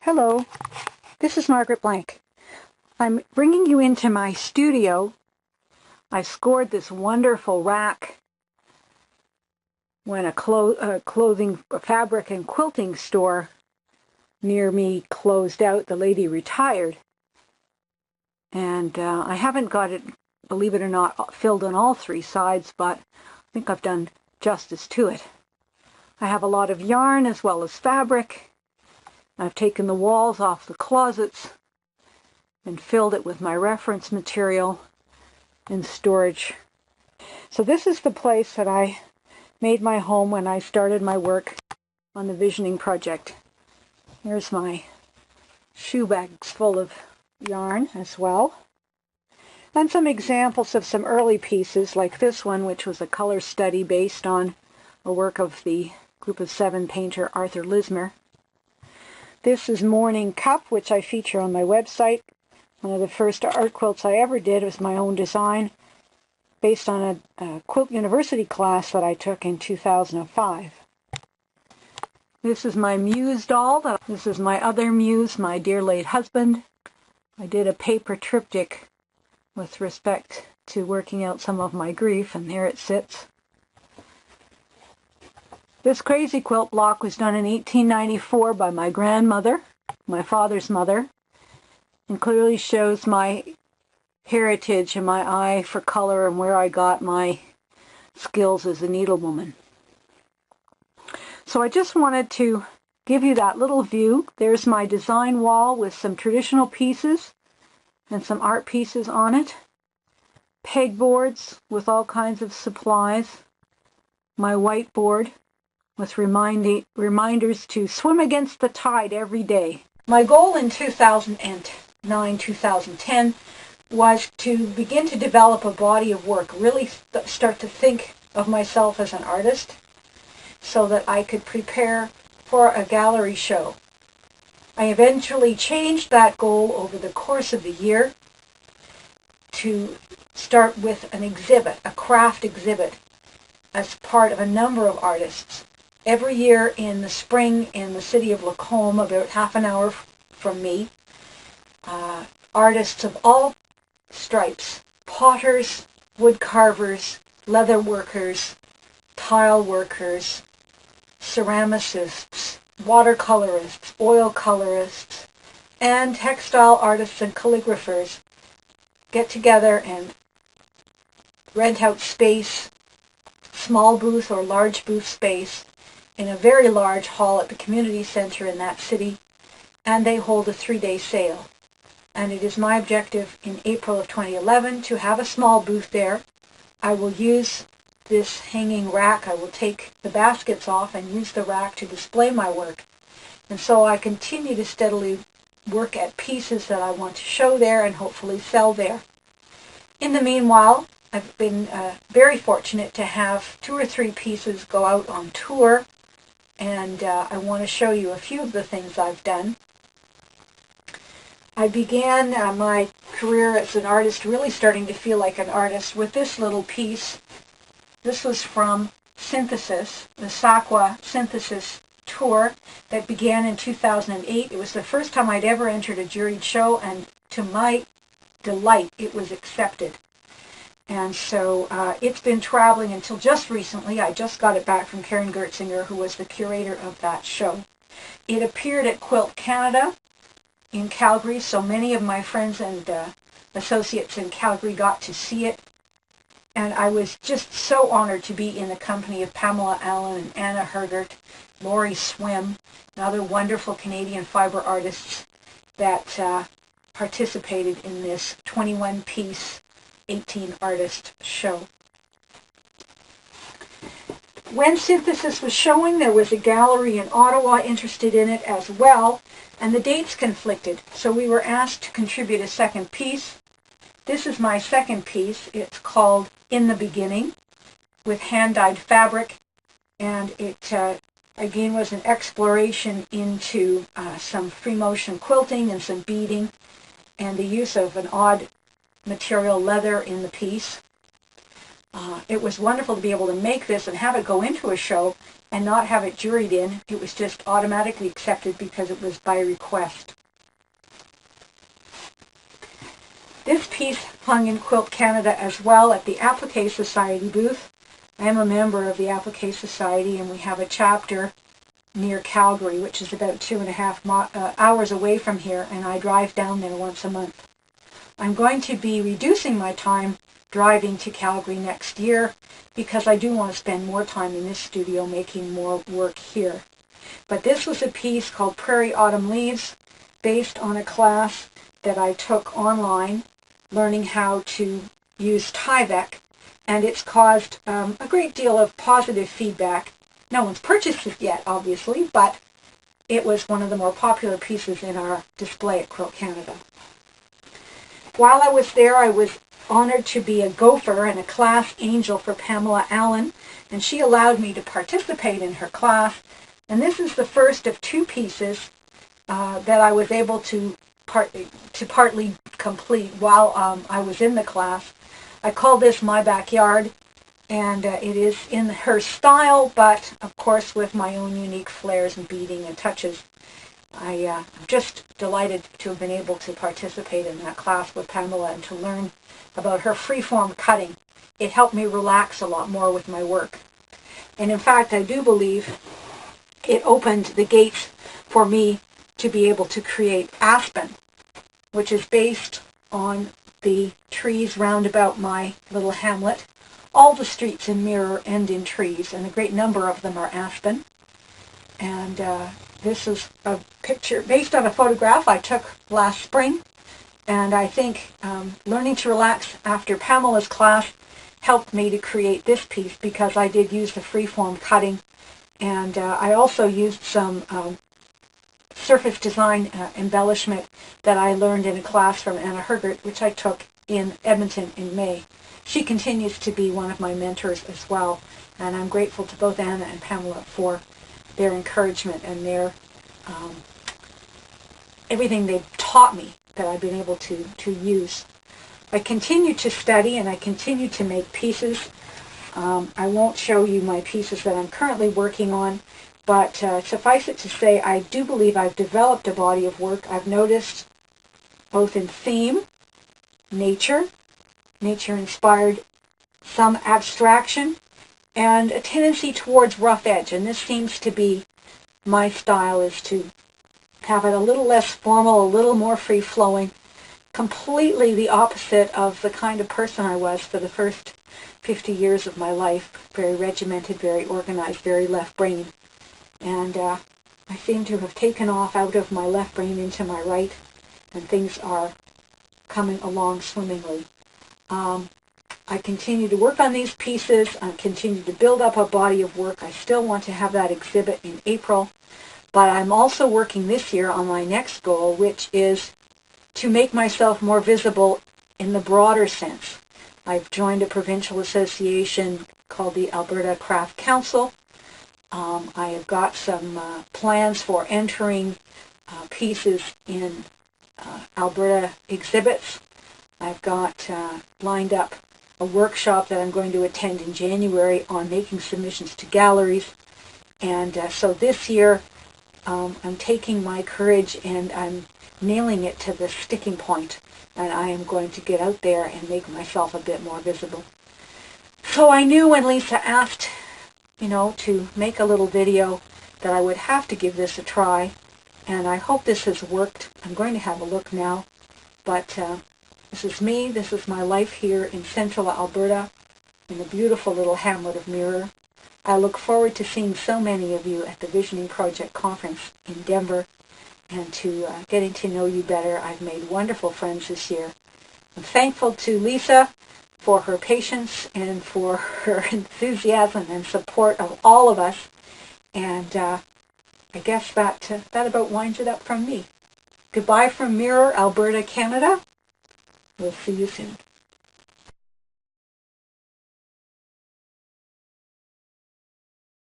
Hello, this is Margaret Blank. I'm bringing you into my studio. I scored this wonderful rack when a clothing, fabric and quilting store near me closed out. The lady retired. And I haven't got it, believe it or not, filled on all three sides, but I think I've done justice to it. I have a lot of yarn as well as fabric. I've taken the walls off the closets and filled it with my reference material and storage. So this is the place that I made my home when I started my work on the visioning project. Here's my shoe bags full of yarn as well. And some examples of some early pieces like this one, which was a color study based on a work of the Group of Seven painter Arthur Lismer. This is Morning Cup, which I feature on my website. One of the first art quilts I ever did was my own design based on a quilt university class that I took in 2005. This is my Muse doll. This is my other Muse, my dear late husband. I did a paper triptych with respect to working out some of my grief, and there it sits. This crazy quilt block was done in 1894 by my grandmother, my father's mother, and clearly shows my heritage and my eye for color and where I got my skills as a needlewoman. So I just wanted to give you that little view. There's my design wall with some traditional pieces and some art pieces on it. Pegboards with all kinds of supplies. My whiteboard with reminders to swim against the tide every day. My goal in 2009-2010 was to begin to develop a body of work, really start to think of myself as an artist so that I could prepare for a gallery show. I eventually changed that goal over the course of the year to start with an exhibit, a craft exhibit, as part of a number of artists. Every year in the spring in the city of Lacombe, about half an hour from me, artists of all stripes, potters, wood carvers, leather workers, tile workers, ceramicists, watercolorists, oil colorists, and textile artists and calligraphers get together and rent out space, small booth or large booth space, in a very large hall at the community center in that city, and they hold a 3-day sale. And it is my objective in April of 2011 to have a small booth there. I will use this hanging rack. I will take the baskets off and use the rack to display my work. And so I continue to steadily work at pieces that I want to show there and hopefully sell there. In the meanwhile, I've been very fortunate to have 2 or 3 pieces go out on tour, and I want to show you a few of the things I've done. I began my career as an artist, really starting to feel like an artist, with this little piece. This was from Synthesis, the Sakwa Synthesis tour that began in 2008. It was the first time I'd ever entered a juried show, and to my delight, it was accepted. And so it's been traveling until just recently. I just got it back from Karen Gertzinger, who was the curator of that show. It appeared at Quilt Canada in Calgary, so many of my friends and associates in Calgary got to see it. And I was just so honored to be in the company of Pamela Allen and Anna Hergert, Laurie Swim, and other wonderful Canadian fiber artists that participated in this 21-piece 18-artist show. When Synthesis was showing, there was a gallery in Ottawa interested in it as well, and the dates conflicted, so we were asked to contribute a second piece. This is my second piece. It's called In the Beginning, with hand-dyed fabric, and it again was an exploration into some free motion quilting and some beading, and the use of an odd material leather in the piece. It was wonderful to be able to make this and have it go into a show and not have it juried in. It was just automatically accepted because it was by request. This piece hung in Quilt Canada as well at the Applique Society booth. I am a member of the Applique Society, and we have a chapter near Calgary, which is about 2.5 hours away from here, and I drive down there once a month. I'm going to be reducing my time driving to Calgary next year because I do want to spend more time in this studio making more work here. But this was a piece called Prairie Autumn Leaves, based on a class that I took online, learning how to use Tyvek, and it's caused a great deal of positive feedback. No one's purchased it yet, obviously, but it was one of the more popular pieces in our display at Quilt Canada. While I was there, I was honored to be a gopher and a class angel for Pamela Allen, and she allowed me to participate in her class. And this is the first of two pieces that I was able to partly complete while I was in the class. I call this My Backyard, and it is in her style, but of course with my own unique flares and beading and touches. I'm just delighted to have been able to participate in that class with Pamela and to learn about her freeform cutting. It helped me relax a lot more with my work. And in fact, I do believe it opened the gates for me to be able to create Aspen, which is based on the trees round about my little hamlet. All the streets in Mirror end in trees, and a great number of them are aspen. And this is a picture based on a photograph I took last spring. And I think learning to relax after Pamela's class helped me to create this piece because I did use the freeform cutting. And I also used some surface design embellishment that I learned in a class from Anna Hergert, which I took in Edmonton in May. She continues to be one of my mentors as well, and I'm grateful to both Anna and Pamela for their encouragement and their everything they've taught me that I've been able to use. I continue to study and I continue to make pieces. I won't show you my pieces that I'm currently working on, but suffice it to say, I do believe I've developed a body of work. I've noticed both in theme, nature-inspired, some abstraction, and a tendency towards rough edge. And this seems to be my style, is to have it a little less formal, a little more free-flowing, completely the opposite of the kind of person I was for the first 50 years of my life. Very regimented, very organized, very left-brain. And I seem to have taken off out of my left brain into my right, and things are coming along swimmingly. I continue to work on these pieces. I continue to build up a body of work. I still want to have that exhibit in April. But I'm also working this year on my next goal, which is to make myself more visible in the broader sense. I've joined a provincial association called the Alberta Craft Council. I have got some plans for entering pieces in Alberta exhibits. I've got lined up a workshop that I'm going to attend in January on making submissions to galleries. And so this year, I'm taking my courage and I'm nailing it to the sticking point, and I am going to get out there and make myself a bit more visible. So I knew when Lisa asked, to make a little video that I would have to give this a try, and I hope this has worked. I'm going to have a look now, but this is me. This is my life here in central Alberta in the beautiful little hamlet of Mirror. I look forward to seeing so many of you at the Visioning Project Conference in Denver and to getting to know you better. I've made wonderful friends this year. I'm thankful to Lisa for her patience and for her enthusiasm and support of all of us. And I guess that about winds it up from me. Goodbye from Mirror, Alberta, Canada. We'll see you soon.